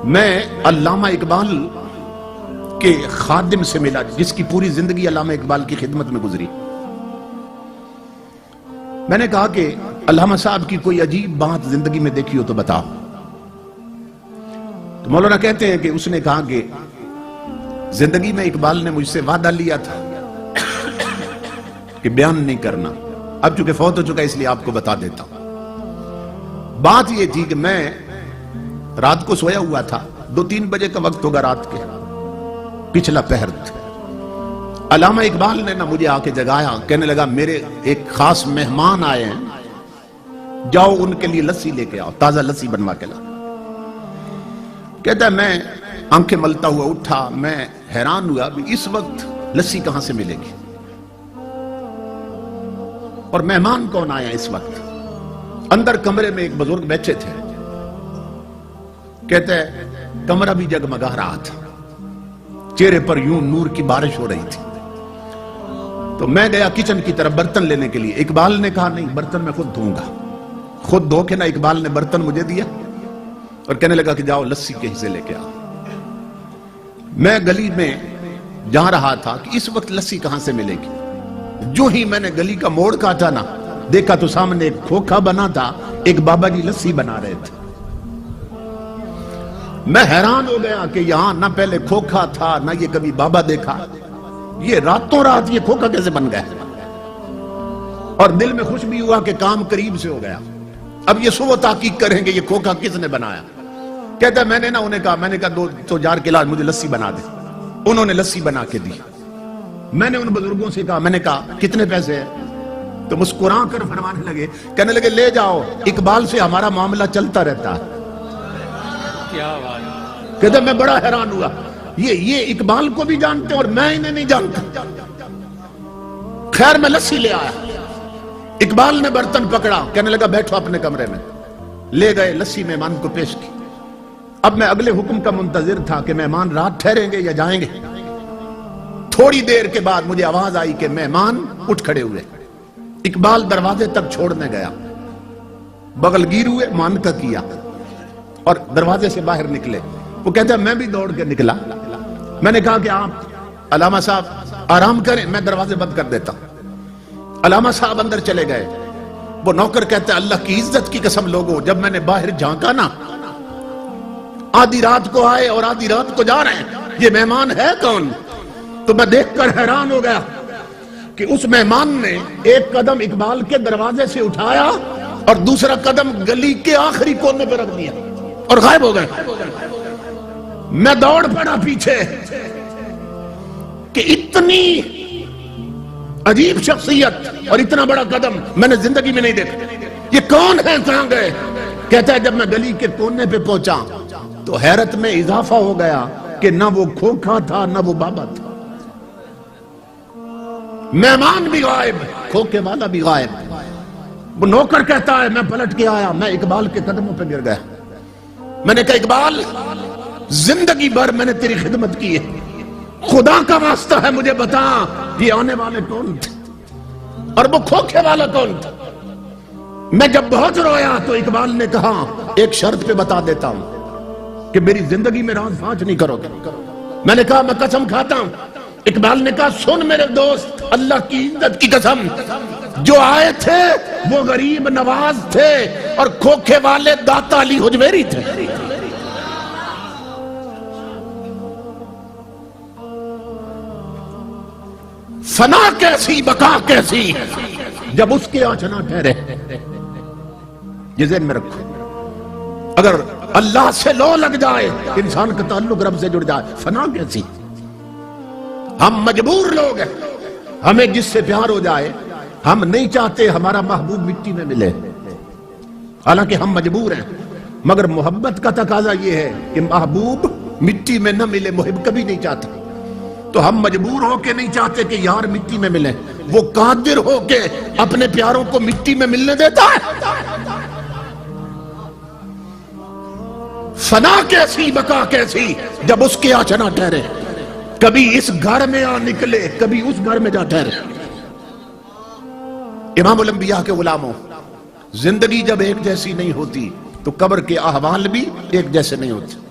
میں علامہ اقبال کے خادم سے ملا جس کی پوری زندگی علامہ اقبال کی خدمت میں گزری۔ میں نے کہا کہ علامہ صاحب کی کوئی عجیب بات زندگی میں دیکھی ہو تو بتاؤ۔ تو مولانا کہتے ہیں کہ اس نے کہا کہ زندگی میں اقبال نے مجھ سے وعدہ لیا تھا کہ بیان نہیں کرنا، اب چونکہ فوت ہو چکا اس لیے آپ کو بتا دیتا ہوں۔ بات یہ تھی کہ میں رات کو سویا ہوا تھا، 2-3 بجے کا وقت ہوگا رات کے، پچھلا پہر تھا۔ علامہ اقبال نے مجھے آ کے جگایا، کہنے لگا میرے ایک خاص مہمان آئے ہیں، جاؤ ان کے لیے لسی لے کے آؤ، تازہ لسی بنوا کے لا۔ کہتا ہے میں آنکھیں ملتا ہوا اٹھا، میں حیران ہوا بھی اس وقت لسی کہاں سے ملے گی، اور مہمان کون آیا اس وقت۔ اندر کمرے میں ایک بزرگ بیٹھے تھے، کہتے ہیں کمرہ بھی جگمگا رہا تھا، چہرے پر یوں نور کی بارش ہو رہی تھی۔ تو میں گیا کچن کی طرف برتن لینے کے لیے، اقبال نے کہا نہیں برتن میں خود دھوں گا، خود دھو کے نہ اقبال نے برتن مجھے دیا اور کہنے لگا کہ جاؤ لسی کے حصے لے کے آؤ۔ میں گلی میں جا رہا تھا کہ اس وقت لسی کہاں سے ملے گی، جو ہی میں نے گلی کا موڑ کاٹا نا، دیکھا تو سامنے ایک کھوکھا بنا تھا، ایک بابا جی لسی بنا رہے تھے۔ میں حیران ہو گیا کہ یہاں نہ پہلے کھوکھا تھا نہ یہ کبھی بابا دیکھا، یہ راتوں رات یہ کھوکھا کیسے بن گیا، اور دل میں خوش بھی ہوا کہ کام قریب سے ہو گیا۔ اب یہ سو تحقیق کریں گے یہ کھوکھا کس نے بنایا۔ کہتا ہے میں نے انہیں کہا 2 جار کے علاج مجھے لسی بنا دے، انہوں نے لسی بنا کے دی۔ میں نے ان بزرگوں سے کہا، میں نے کہا کتنے پیسے ہیں، تو مسکرا کر فرمانے لگے، کہنے لگے لے جاؤ، اقبال سے ہمارا معاملہ چلتا رہتا ہے۔ کہتا میں بڑا حیران ہوا، یہ اقبال کو بھی جانتے اور میں انہیں نہیں جانتا۔ خیر میں لسی لے آیا، اقبال نے برتن پکڑا، کہنے لگا بیٹھو اپنے کمرے میں، لے گئے لسی مہمان کو پیش کی۔ اب میں اگلے حکم کا منتظر تھا کہ مہمان رات ٹھہریں گے یا جائیں گے۔ تھوڑی دیر کے بعد مجھے آواز آئی کہ مہمان اٹھ کھڑے ہوئے۔ اقبال دروازے تک چھوڑنے گیا، بغل گیر ہوئے، مانکا کیا اور دروازے سے باہر نکلے۔ وہ کہتا ہے میں بھی دوڑ کے نکلا، میں نے کہا کہ آپ علامہ صاحب آرام کریں، میں دروازے بند کر دیتا ہوں۔ علامہ صاحب اندر چلے گئے۔ وہ نوکر کہتا ہے اللہ کی عزت کی قسم لوگوں، جب میں نے باہر جھانکا نا، آدھی رات کو آئے اور آدھی رات کو جا رہے ہیں، یہ مہمان ہے کون؟ تو میں دیکھ کر حیران ہو گیا کہ اس مہمان نے ایک قدم اقبال کے دروازے سے اٹھایا اور دوسرا قدم گلی کے آخری کونے پہ رکھ دیا اور غائب ہو گئے۔ میں دوڑ پڑا پیچھے کہ اتنی عجیب شخصیت اور اتنا بڑا قدم میں نے زندگی میں نہیں دیکھا، یہ کون ہے، کہاں گئے؟ کہتا ہے جب میں گلی کے کونے پہ پہنچا تو حیرت میں اضافہ ہو گیا کہ نہ وہ کھوکھا تھا نہ وہ بابا تھا، مہمان بھی غائب، کھوکھے والا بھی غائب۔ وہ نوکر کہتا ہے میں پلٹ کے آیا، میں اقبال کے قدموں پہ گر گیا۔ میں نے کہا اقبال زندگی بھر میں نے تیری خدمت کی ہے، خدا کا واسطہ ہے مجھے بتا یہ آنے والے کون تھے اور وہ کھوکھے والا کون تھا۔ میں جب بہت رویا تو اقبال نے کہا ایک شرط پہ بتا دیتا ہوں کہ میری زندگی میں راز فاش نہیں کرو گے۔ میں نے کہا میں قسم کھاتا ہوں۔ اقبال نے کہا سن میرے دوست، اللہ کی عزت کی قسم، جو آئے تھے وہ غریب نواز تھے اور کھوکھے والے داتا علی حجویری تھے۔ فنا کیسی بقا کیسی جب اس کے آنچ نہ ٹھہرے۔ یہ ذہن میں رکھو، اگر اللہ سے لو لگ جائے، انسان کا تعلق رب سے جڑ جائے، فنا کیسی۔ ہم مجبور لوگ ہیں، ہمیں جس سے پیار ہو جائے، ہم نہیں چاہتے ہمارا محبوب مٹی میں ملے، حالانکہ ہم مجبور ہیں، مگر محبت کا تقاضا یہ ہے کہ محبوب مٹی میں نہ ملے، محب کبھی نہیں چاہتا، تو ہم مجبور ہو کے نہیں چاہتے کہ یار مٹی میں ملے، وہ قادر ہو کے اپنے پیاروں کو مٹی میں ملنے دیتا ہے۔ فنا کیسی بقا کیسی جب اس کے آنچ نہ ٹھہرے، کبھی اس گھر میں آ نکلے کبھی اس گھر میں جا ٹھہرے۔ امام الانبیاء کے غلاموں، زندگی جب ایک جیسی نہیں ہوتی تو قبر کے احوال بھی ایک جیسے نہیں ہوتے.